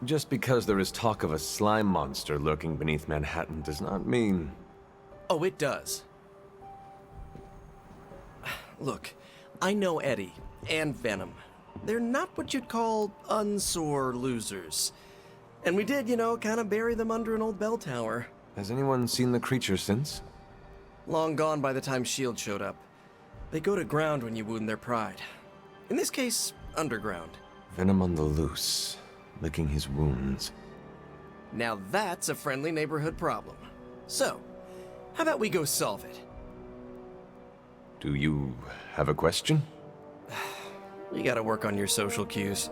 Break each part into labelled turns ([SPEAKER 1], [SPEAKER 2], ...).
[SPEAKER 1] Just because there is talk of a slime monster lurking beneath Manhattan does not mean...
[SPEAKER 2] Oh, it does. Look, I know Eddie and Venom. They're not what you'd call unsore losers. And we did, kind of bury them under an old bell tower.
[SPEAKER 1] Has anyone seen the creature since?
[SPEAKER 2] Long gone by the time S.H.I.E.L.D. showed up. They go to ground when you wound their pride. In this case, underground.
[SPEAKER 1] Venom on the loose, licking his wounds.
[SPEAKER 2] Now that's a friendly neighborhood problem. So, how about we go solve it?
[SPEAKER 1] Do you have a question?
[SPEAKER 2] You gotta work on your social cues.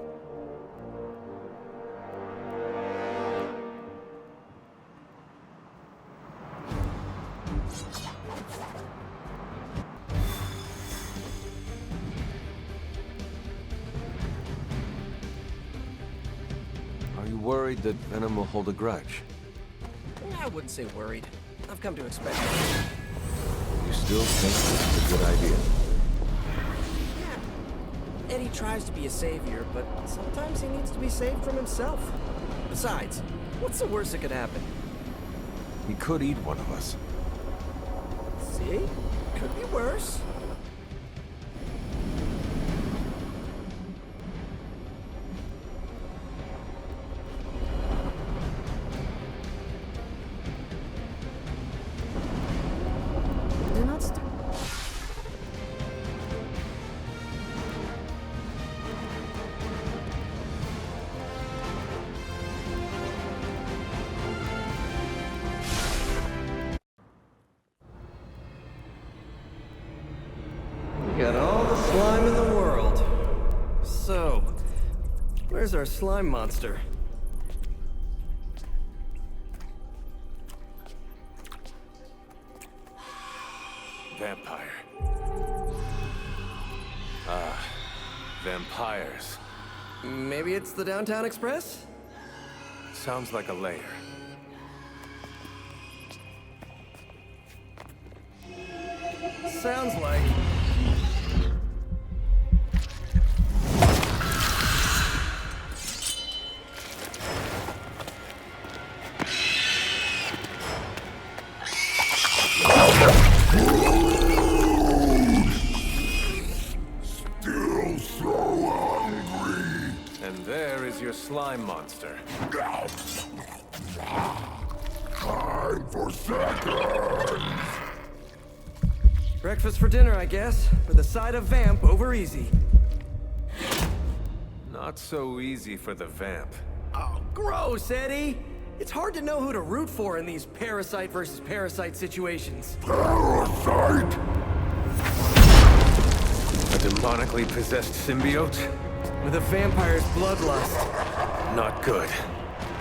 [SPEAKER 1] Are you worried that Venom will hold a grudge?
[SPEAKER 2] I wouldn't say worried. I've come to expect it.
[SPEAKER 1] You still think this is a good idea?
[SPEAKER 2] Yeah. Eddie tries to be a savior, but sometimes he needs to be saved from himself. Besides, what's the worst that could happen?
[SPEAKER 1] He could eat one of us.
[SPEAKER 2] See? Could be worse. Got all the slime in the world. So, where's our slime monster?
[SPEAKER 1] Vampire. Vampires.
[SPEAKER 2] Maybe it's the Downtown Express?
[SPEAKER 1] Sounds like a lair.
[SPEAKER 2] Sounds like...
[SPEAKER 3] Still so hungry.
[SPEAKER 1] And there is your slime monster.
[SPEAKER 3] Time for seconds.
[SPEAKER 2] Breakfast for dinner, I guess, with a side of vamp over easy.
[SPEAKER 1] Not so easy for the vamp.
[SPEAKER 2] Oh, gross, Eddie! It's hard to know who to root for in these parasite versus parasite situations.
[SPEAKER 3] Parasite?
[SPEAKER 1] A demonically possessed symbiote?
[SPEAKER 2] With a vampire's bloodlust.
[SPEAKER 1] Not good.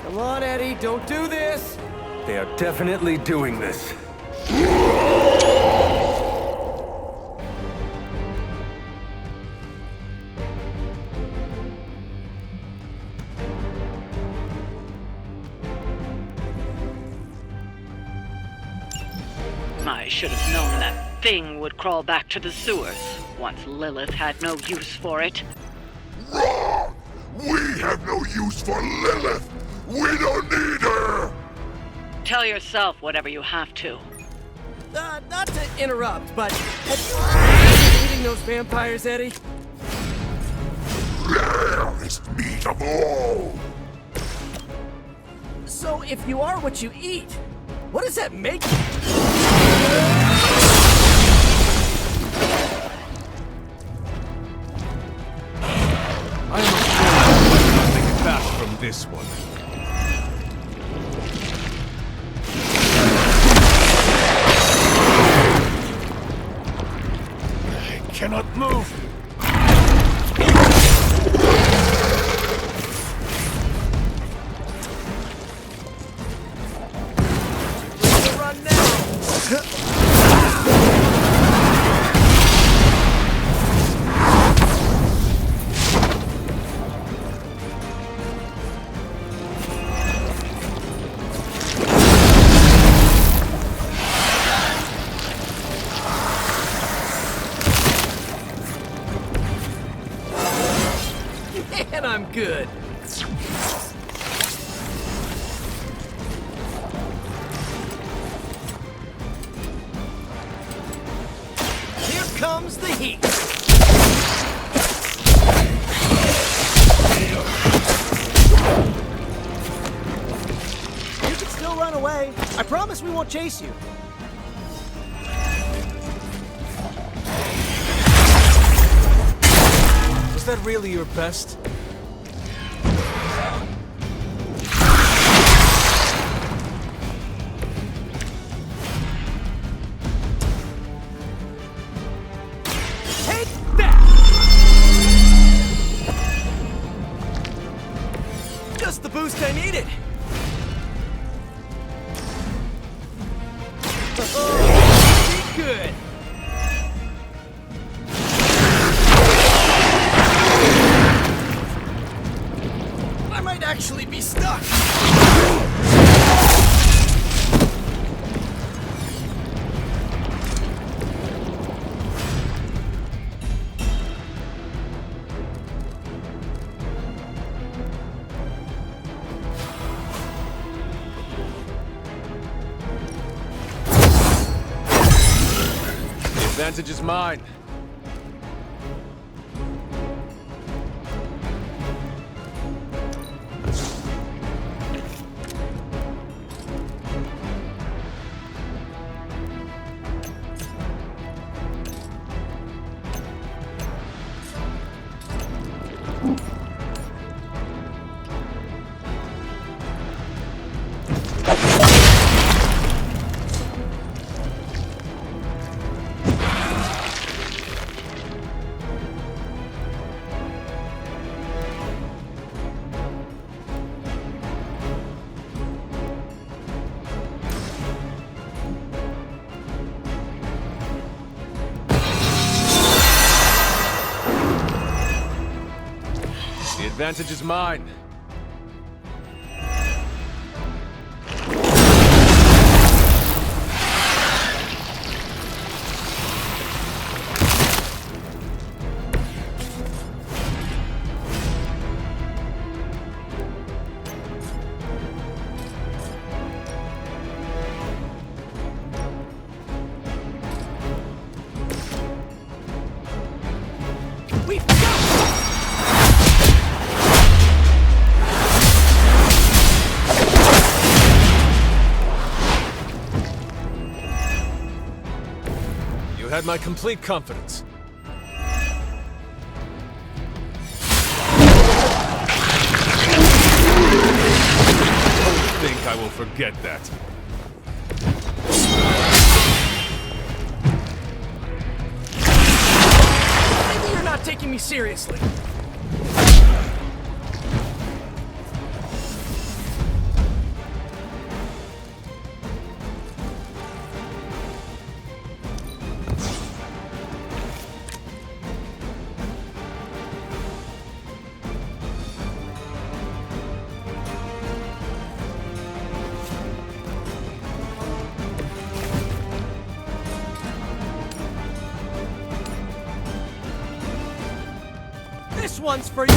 [SPEAKER 2] Come on, Eddie, don't do this!
[SPEAKER 1] They are definitely doing this.
[SPEAKER 4] I should have known that thing would crawl back to the sewers once Lilith had no use for it.
[SPEAKER 3] Wrong! We have no use for Lilith! We don't need her!
[SPEAKER 4] Tell yourself whatever you have to.
[SPEAKER 2] Not to interrupt, but have you been eating those vampires, Eddie?
[SPEAKER 3] Rarest meat of all!
[SPEAKER 2] So if you are what you eat, what does that make you?
[SPEAKER 1] I am afraid I'm nothing back from this one.
[SPEAKER 3] I cannot move!
[SPEAKER 2] Run now! And I'm good. key. You can still run away. I promise we won't chase you.
[SPEAKER 5] Was that really your best?
[SPEAKER 2] Take that! Just the boost I needed. Oh, be good. I might actually be stuck.
[SPEAKER 5] The advantage is mine. The advantage is mine.
[SPEAKER 2] We've got
[SPEAKER 5] You had my complete confidence. Don't think I will forget that.
[SPEAKER 2] Maybe you're not taking me seriously. This one's for you!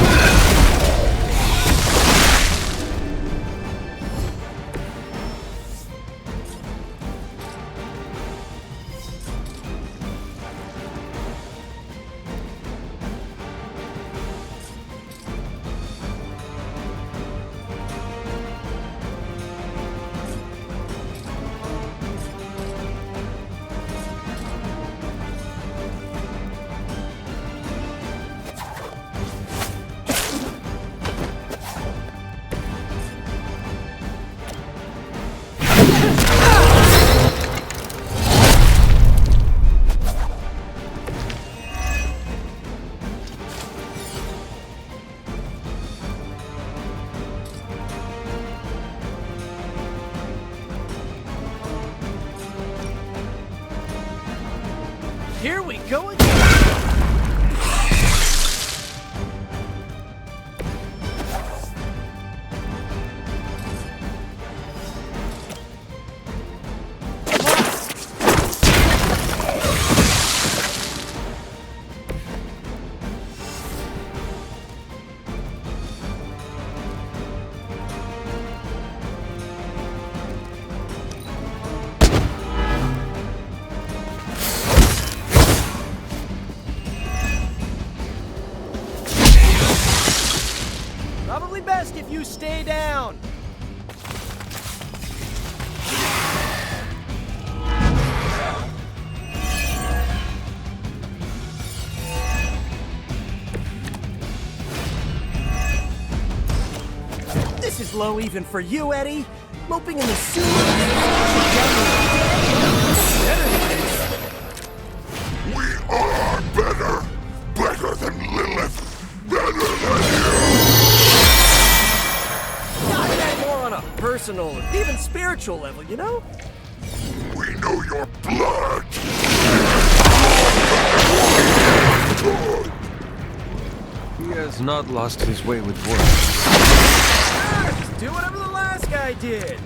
[SPEAKER 2] Here we go again! Probably best if you stay down. This is low even for you, Eddie. Moping in the sewer.
[SPEAKER 3] We are better! Better than Lilith! Better than you!
[SPEAKER 2] I meant more on a personal, even spiritual level, you know?
[SPEAKER 3] We know your blood!
[SPEAKER 1] He has not lost his way with words.
[SPEAKER 2] Just do whatever the last guy did.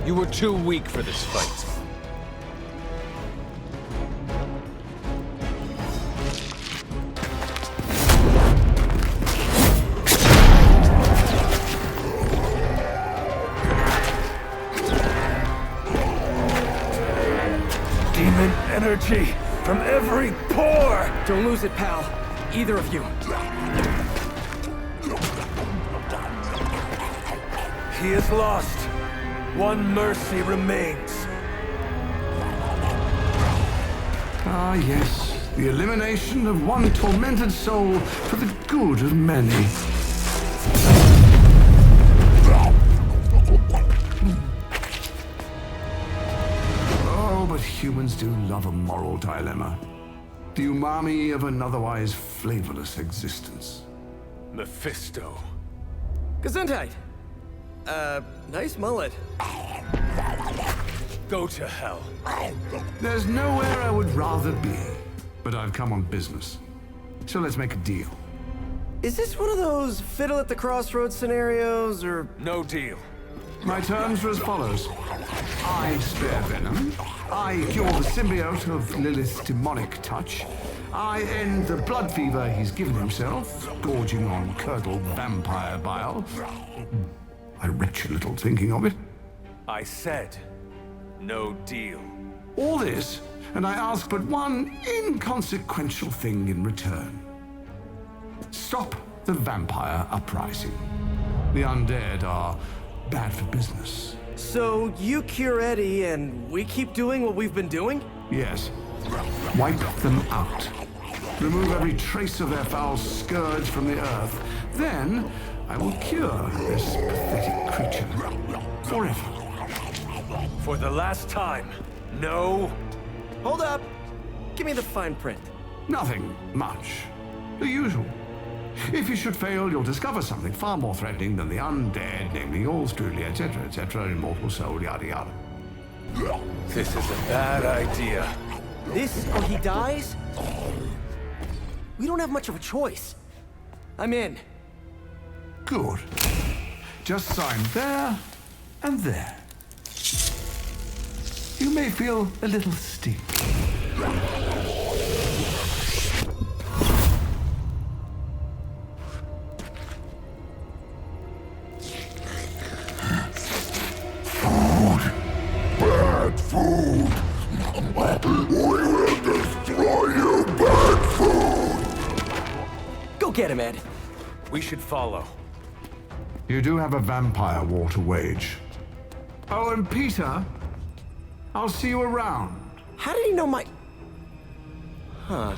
[SPEAKER 5] You were too weak for this fight.
[SPEAKER 6] Demon energy from every pore!
[SPEAKER 2] Don't lose it, pal. Either of you.
[SPEAKER 6] He is lost. One mercy remains.
[SPEAKER 7] Ah, yes. The elimination of one tormented soul for the good of many. Oh, but humans do love a moral dilemma. The umami of an otherwise flavorless existence.
[SPEAKER 6] Mephisto.
[SPEAKER 2] Gesundheit. Nice mullet.
[SPEAKER 6] Go to hell.
[SPEAKER 7] There's nowhere I would rather be, but I've come on business. So let's make a deal.
[SPEAKER 2] Is this one of those fiddle at the crossroads scenarios, or...
[SPEAKER 6] No deal.
[SPEAKER 7] My terms are as follows. I spare Venom. I cure the symbiote of Lilith's demonic touch. I end the blood fever he's given himself, gorging on curdled vampire bile. I retch a little thinking of it.
[SPEAKER 6] I said, no deal.
[SPEAKER 7] All this, and I ask but one inconsequential thing in return. Stop the vampire uprising. The undead are bad for business.
[SPEAKER 2] So you cure Eddie, and we keep doing what we've been doing?
[SPEAKER 7] Yes. Wipe them out. Remove every trace of their foul scourge from the earth. Then I will cure this pathetic creature forever.
[SPEAKER 6] For the last time, no.
[SPEAKER 2] Hold up. Give me the fine print.
[SPEAKER 7] Nothing much. The usual. If you should fail, you'll discover something far more threatening than the undead, namely yours truly, etc., immortal soul, yada yada.
[SPEAKER 6] This is a bad idea.
[SPEAKER 2] This or he dies? We don't have much of a choice. I'm in.
[SPEAKER 7] Good. Just sign there and there. You may feel a little sting.
[SPEAKER 3] Bad food. We will
[SPEAKER 2] get him, Ed.
[SPEAKER 6] We should follow.
[SPEAKER 7] You do have a vampire war to wage. Oh, and Peter, I'll see you around.
[SPEAKER 2] How did he know my... Huh.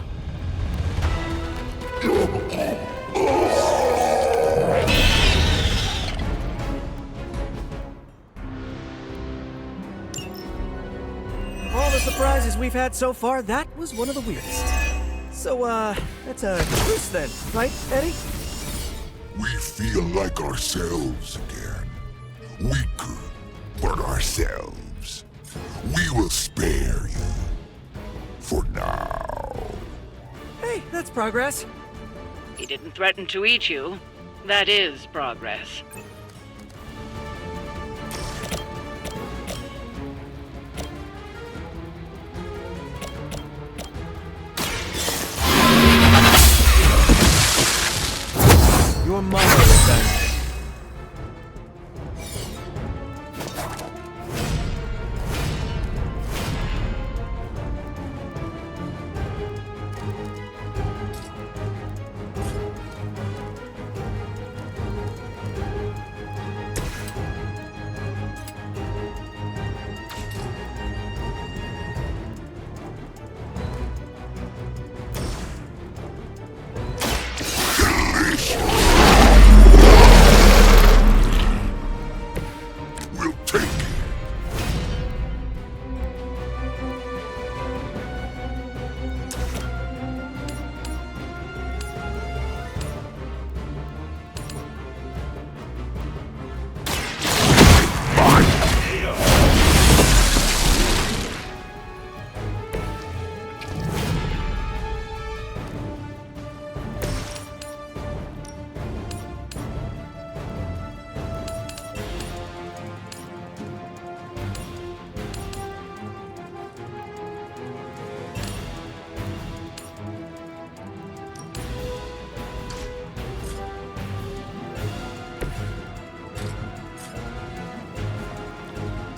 [SPEAKER 2] All the surprises we've had so far, that was one of the weirdest. So, that's a truce then, right, Eddie?
[SPEAKER 3] We feel like ourselves again. Weaker, but ourselves. We will spare you. For now.
[SPEAKER 2] Hey, that's progress.
[SPEAKER 4] He didn't threaten to eat you. That is progress.
[SPEAKER 6] Your mother is angry.
[SPEAKER 3] We'll take it.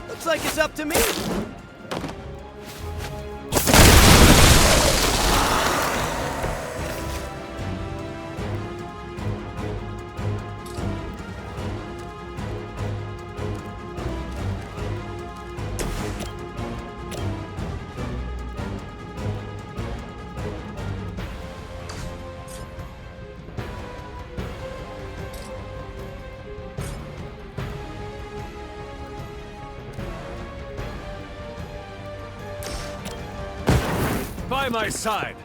[SPEAKER 2] Looks like it's up to me.
[SPEAKER 6] By my side.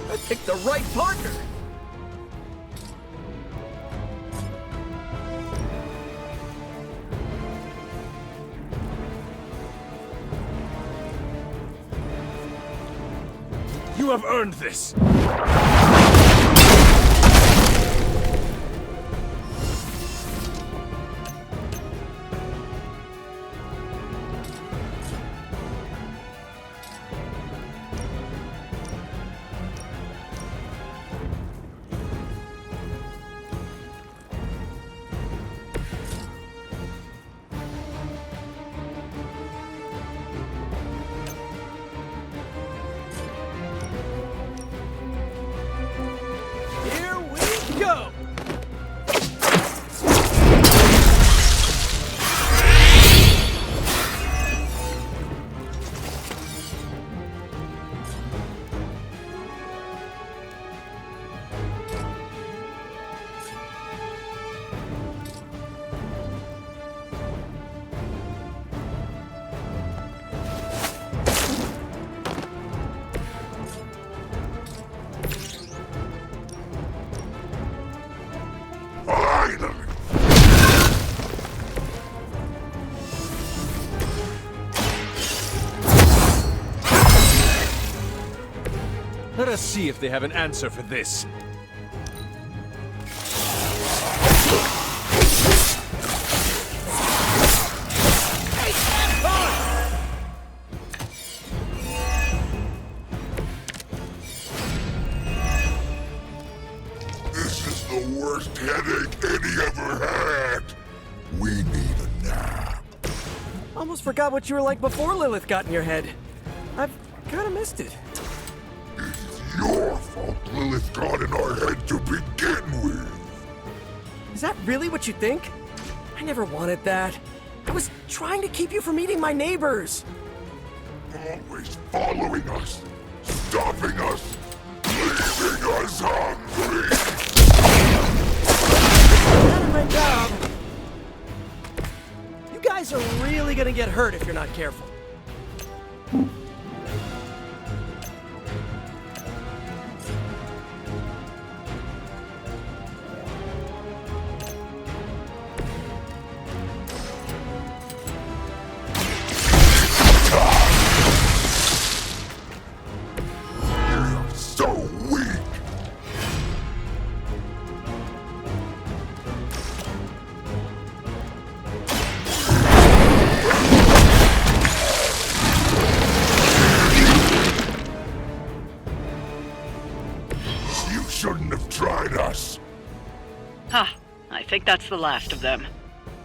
[SPEAKER 2] I picked the right partner.
[SPEAKER 6] You have earned this.
[SPEAKER 2] Here we go.
[SPEAKER 3] Finally.
[SPEAKER 6] Let us see if they have an answer for this.
[SPEAKER 3] This is the worst headache Eddie ever had. We need a nap.
[SPEAKER 2] Almost forgot what you were like before Lilith got in your head. I've kind of missed it.
[SPEAKER 3] It's your fault Lilith got in our head to begin with.
[SPEAKER 2] Is that really what you think? I never wanted that. I was trying to keep you from eating my neighbors.
[SPEAKER 3] Always following us, stopping us, leaving us hungry.
[SPEAKER 2] Not my job. You guys are really gonna get hurt if you're not careful.
[SPEAKER 3] So weak. You shouldn't have tried us.
[SPEAKER 4] Ha! I think that's the last of them.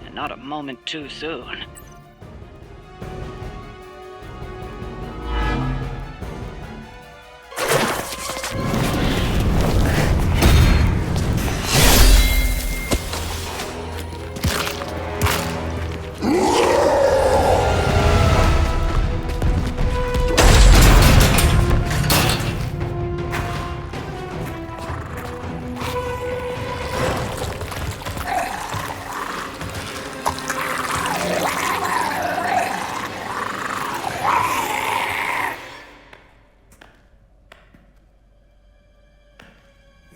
[SPEAKER 4] And not a moment too soon.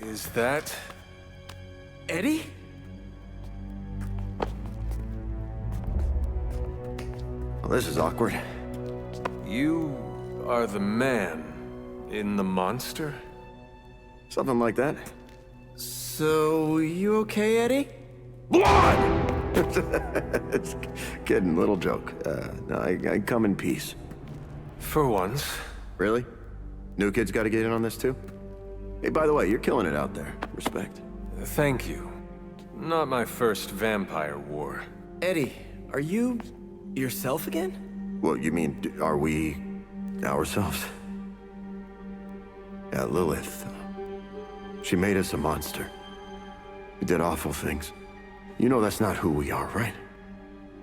[SPEAKER 6] Is that...
[SPEAKER 2] Eddie?
[SPEAKER 8] Well, this is awkward.
[SPEAKER 6] You are the man in the monster?
[SPEAKER 8] Something like that.
[SPEAKER 2] So, you okay, Eddie?
[SPEAKER 8] Blood! It's kidding, little joke. No, I come in peace.
[SPEAKER 6] For once.
[SPEAKER 8] Really? New kids gotta get in on this too? Hey, by the way, you're killing it out there. Respect.
[SPEAKER 6] Thank you. Not my first vampire war.
[SPEAKER 2] Eddie, are you yourself again?
[SPEAKER 8] Well, you mean, are we ourselves? Yeah, Lilith. She made us a monster. We did awful things. You know that's not who we are, right?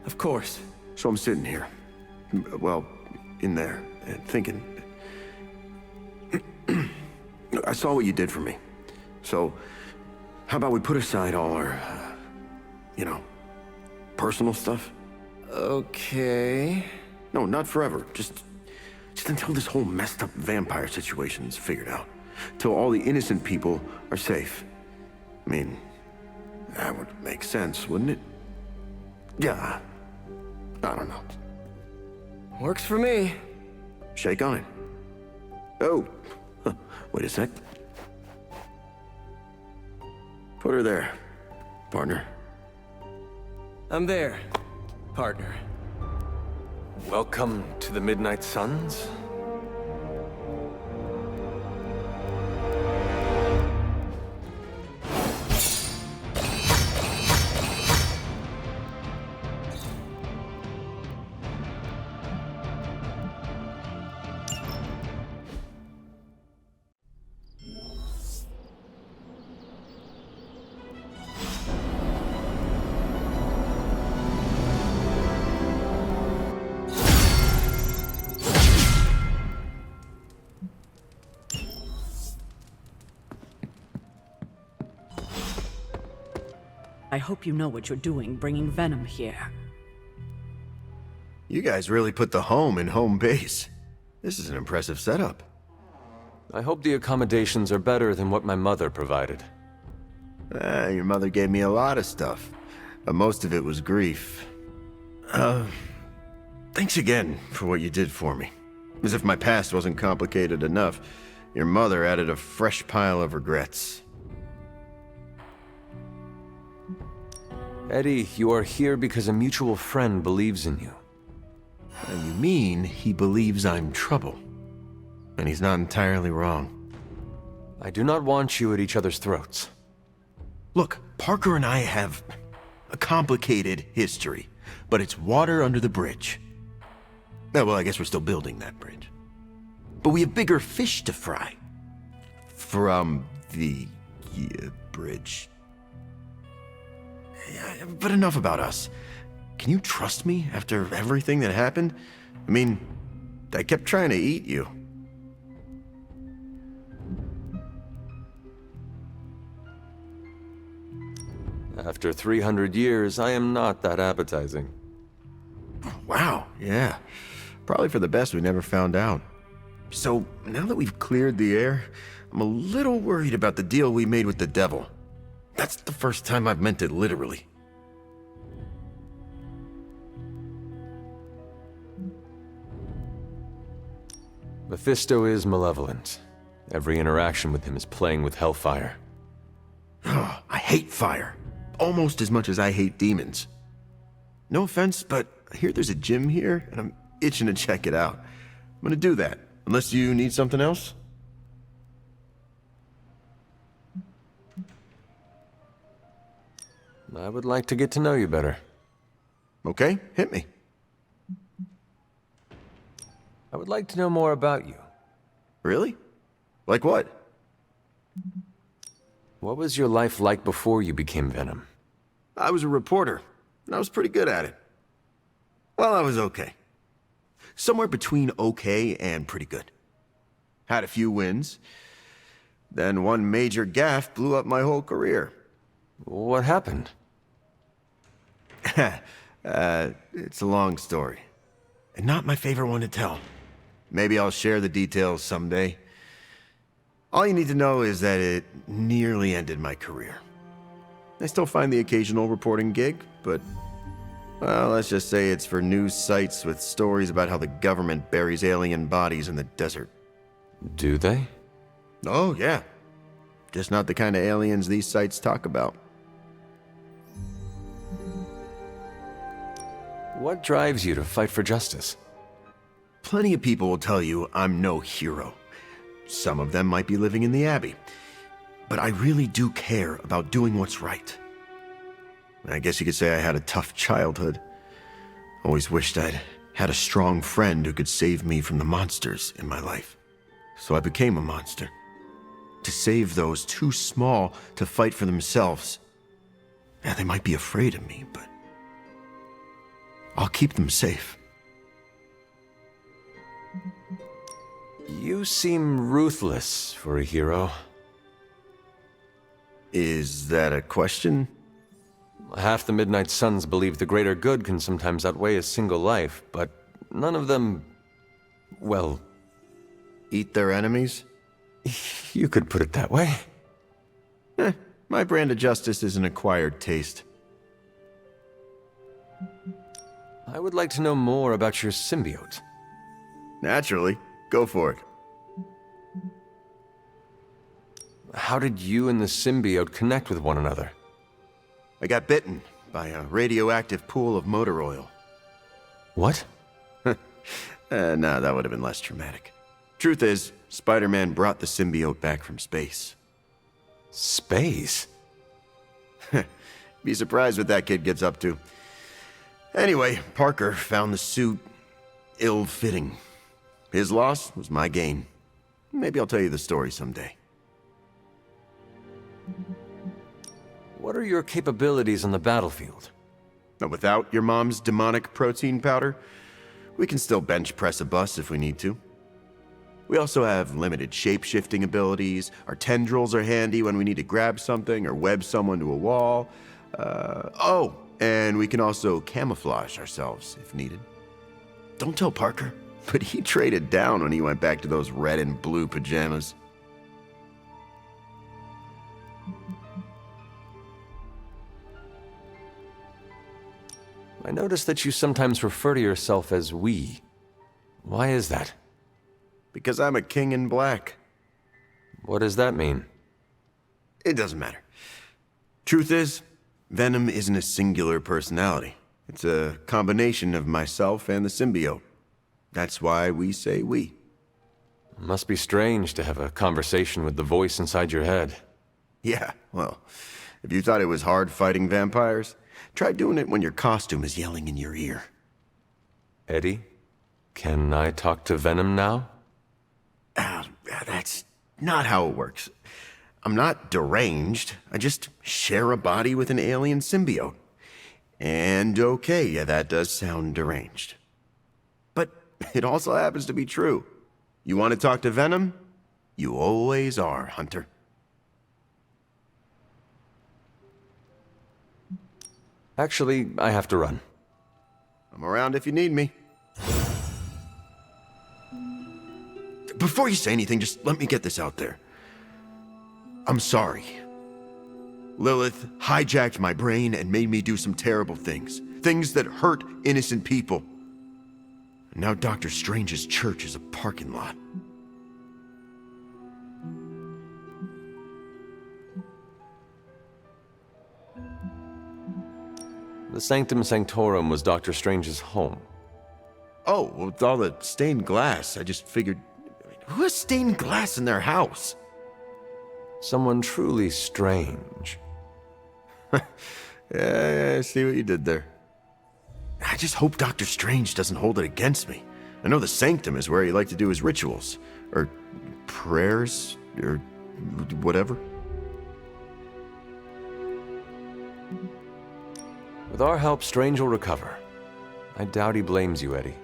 [SPEAKER 2] Of course.
[SPEAKER 8] So I'm sitting here, well, in there, and thinking... I saw what you did for me. So, how about we put aside all our, personal stuff?
[SPEAKER 2] Okay.
[SPEAKER 8] No, not forever. Just until this whole messed up vampire situation is figured out. Till all the innocent people are safe. I mean, that would make sense, wouldn't it? Yeah. I don't know.
[SPEAKER 2] Works for me.
[SPEAKER 8] Shake on it. Oh. Wait a sec. Put her there, partner.
[SPEAKER 2] I'm there, partner.
[SPEAKER 6] Welcome to the Midnight Suns?
[SPEAKER 9] I hope you know what you're doing bringing Venom here.
[SPEAKER 8] You guys really put the home in home base. This is an impressive setup.
[SPEAKER 6] I hope the accommodations are better than what my mother provided.
[SPEAKER 8] Your mother gave me a lot of stuff, but most of it was grief. Thanks again for what you did for me. As if my past wasn't complicated enough, your mother added a fresh pile of regrets.
[SPEAKER 6] Eddie, you are here because a mutual friend believes in you.
[SPEAKER 8] You mean he believes I'm trouble? And he's not entirely wrong.
[SPEAKER 6] I do not want you at each other's throats.
[SPEAKER 8] Look, Parker and I have a complicated history, but it's water under the bridge. Oh, well, I guess we're still building that bridge. But we have bigger fish to fry. From the bridge. Yeah, but enough about us. Can you trust me after everything that happened? I mean, I kept trying to eat you.
[SPEAKER 6] After 300 years, I am not that appetizing.
[SPEAKER 8] Wow, yeah. Probably for the best we never found out. So, now that we've cleared the air, I'm a little worried about the deal we made with the devil. That's the first time I've meant it literally.
[SPEAKER 6] Mephisto is malevolent. Every interaction with him is playing with hellfire.
[SPEAKER 8] Oh, I hate fire. Almost as much as I hate demons. No offense, but I hear there's a gym here, and I'm itching to check it out. I'm gonna do that, unless you need something else?
[SPEAKER 6] I would like to get to know you better.
[SPEAKER 8] Okay, hit me.
[SPEAKER 6] I would like to know more about you.
[SPEAKER 8] Really? Like what?
[SPEAKER 6] What was your life like before you became Venom?
[SPEAKER 8] I was a reporter, and I was pretty good at it. Well, I was okay. Somewhere between okay and pretty good. Had a few wins. Then one major gaffe blew up my whole career.
[SPEAKER 6] What happened?
[SPEAKER 8] It's a long story. And not my favorite one to tell. Maybe I'll share the details someday. All you need to know is that it nearly ended my career. I still find the occasional reporting gig, but, well, let's just say it's for news sites with stories about how the government buries alien bodies in the desert.
[SPEAKER 6] Do they?
[SPEAKER 8] Oh, yeah. Just not the kind of aliens these sites talk about.
[SPEAKER 6] What drives you to fight for justice?
[SPEAKER 8] Plenty of people will tell you I'm no hero. Some of them might be living in the Abbey. But I really do care about doing what's right. I guess you could say I had a tough childhood. Always wished I'd had a strong friend who could save me from the monsters in my life. So I became a monster. To save those too small to fight for themselves. Yeah, they might be afraid of me, but I'll keep them safe.
[SPEAKER 6] You seem ruthless for a hero.
[SPEAKER 8] Is that a question?
[SPEAKER 6] Half the Midnight Suns believe the greater good can sometimes outweigh a single life, but none of them, well...
[SPEAKER 8] Eat their enemies?
[SPEAKER 6] You could put it that way.
[SPEAKER 8] My brand of justice is an acquired taste.
[SPEAKER 6] I would like to know more about your symbiote.
[SPEAKER 8] Naturally. Go for it.
[SPEAKER 6] How did you and the symbiote connect with one another?
[SPEAKER 8] I got bitten by a radioactive pool of motor oil.
[SPEAKER 6] What?
[SPEAKER 8] Nah, that would have been less traumatic. Truth is, Spider-Man brought the symbiote back from space.
[SPEAKER 6] Space?
[SPEAKER 8] Be surprised what that kid gets up to. Anyway, Parker found the suit ill-fitting. His loss was my gain. Maybe I'll tell you the story someday.
[SPEAKER 6] What are your capabilities on the battlefield?
[SPEAKER 8] Now, without your mom's demonic protein powder, we can still bench press a bus if we need to. We also have limited shape-shifting abilities. Our tendrils are handy when we need to grab something or web someone to a wall. And we can also camouflage ourselves if needed. Don't tell Parker, but he traded down when he went back to those red and blue pajamas.
[SPEAKER 6] I noticed that you sometimes refer to yourself as we. Why is that?
[SPEAKER 8] Because I'm a king in black.
[SPEAKER 6] What does that mean?
[SPEAKER 8] It doesn't matter. Truth is, Venom isn't a singular personality. It's a combination of myself and the symbiote. That's why we say we.
[SPEAKER 6] Must be strange to have a conversation with the voice inside your head.
[SPEAKER 8] Yeah, well, if you thought it was hard fighting vampires, Try doing it when your costume is yelling in your ear.
[SPEAKER 6] Eddie, can I talk to Venom now?
[SPEAKER 8] That's not how it works. I'm not deranged. I just share a body with an alien symbiote. And okay, yeah, that does sound deranged. But it also happens to be true. You want to talk to Venom? You always are, Hunter.
[SPEAKER 6] Actually, I have to run.
[SPEAKER 8] I'm around if you need me. Before you say anything, just let me get this out there. I'm sorry. Lilith hijacked my brain and made me do some terrible things. Things that hurt innocent people. And now Dr. Strange's church is a parking lot.
[SPEAKER 6] The Sanctum Sanctorum was Dr. Strange's home.
[SPEAKER 8] Oh, with all the stained glass, I just figured... Who has stained glass in their house?
[SPEAKER 6] Someone truly strange.
[SPEAKER 8] Yeah, I see what you did there. I just hope Dr. Strange doesn't hold it against me. I know the Sanctum is where he liked to do his rituals. Or prayers, or whatever.
[SPEAKER 6] With our help, Strange will recover. I doubt he blames you, Eddie.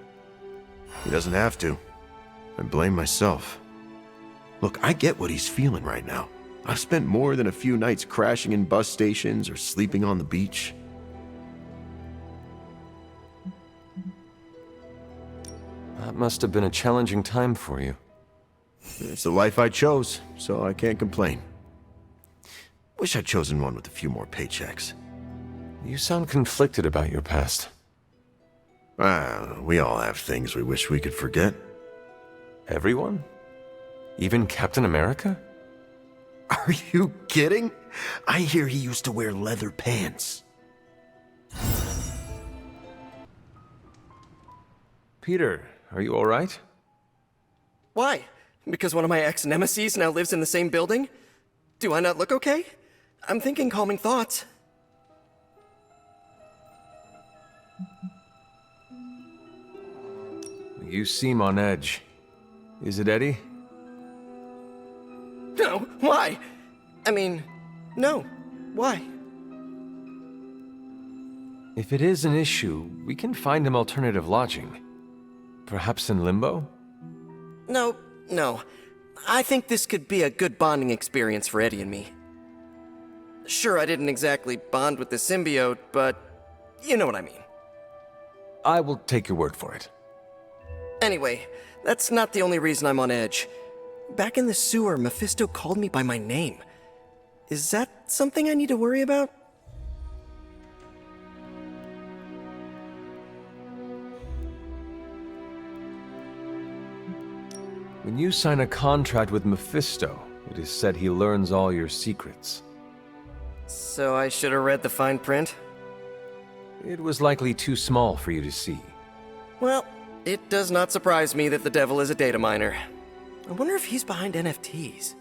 [SPEAKER 8] He doesn't have to. I blame myself. Look, I get what he's feeling right now. I've spent more than a few nights crashing in bus stations or sleeping on the beach.
[SPEAKER 6] That must have been a challenging time for you.
[SPEAKER 8] It's the life I chose, so I can't complain. Wish I'd chosen one with a few more paychecks.
[SPEAKER 6] You sound conflicted about your past.
[SPEAKER 8] We all have things we wish we could forget.
[SPEAKER 6] Everyone? Even Captain America?
[SPEAKER 8] Are you kidding? I hear he used to wear leather pants.
[SPEAKER 6] Peter, are you all right?
[SPEAKER 2] Why? Because one of my ex-nemesis now lives in the same building? Do I not look okay? I'm thinking calming thoughts.
[SPEAKER 6] You seem on edge. Is it Eddie?
[SPEAKER 2] No, why? I mean, no. Why?
[SPEAKER 6] If it is an issue, we can find him alternative lodging. Perhaps in Limbo?
[SPEAKER 2] No. I think this could be a good bonding experience for Eddie and me. Sure, I didn't exactly bond with the symbiote, but you know what I mean.
[SPEAKER 6] I will take your word for it.
[SPEAKER 2] Anyway, that's not the only reason I'm on edge. Back in the sewer, Mephisto called me by my name. Is that something I need to worry about?
[SPEAKER 6] When you sign a contract with Mephisto, it is said he learns all your secrets.
[SPEAKER 2] So I should have read the fine print?
[SPEAKER 6] It was likely too small for you to see.
[SPEAKER 2] Well, it does not surprise me that the devil is a data miner. I wonder if he's behind NFTs.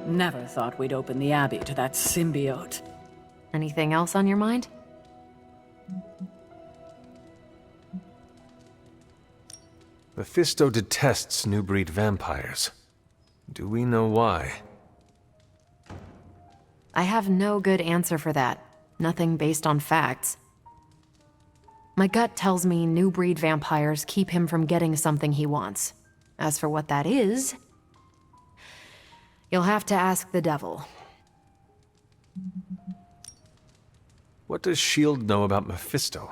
[SPEAKER 9] Never thought we'd open the Abbey to that symbiote.
[SPEAKER 10] Anything else on your mind?
[SPEAKER 6] Mephisto detests new breed vampires. Do we know why?
[SPEAKER 10] I have no good answer for that. Nothing based on facts. My gut tells me new breed vampires keep him from getting something he wants. As for what that is, you'll have to ask the devil.
[SPEAKER 6] What does S.H.I.E.L.D. know about Mephisto?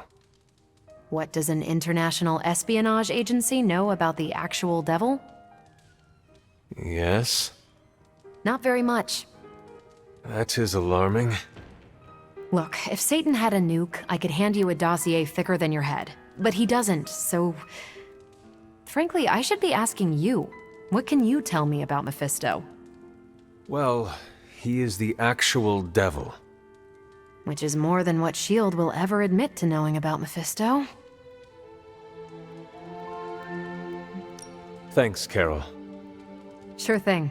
[SPEAKER 10] What does an international espionage agency know about the actual devil?
[SPEAKER 6] Yes?
[SPEAKER 10] Not very much.
[SPEAKER 6] That is alarming.
[SPEAKER 10] Look, if Satan had a nuke, I could hand you a dossier thicker than your head. But he doesn't, so... Frankly, I should be asking you. What can you tell me about Mephisto?
[SPEAKER 6] Well, he is the actual devil.
[SPEAKER 10] Which is more than what S.H.I.E.L.D. will ever admit to knowing about Mephisto.
[SPEAKER 1] Thanks, Carol.
[SPEAKER 10] Sure thing.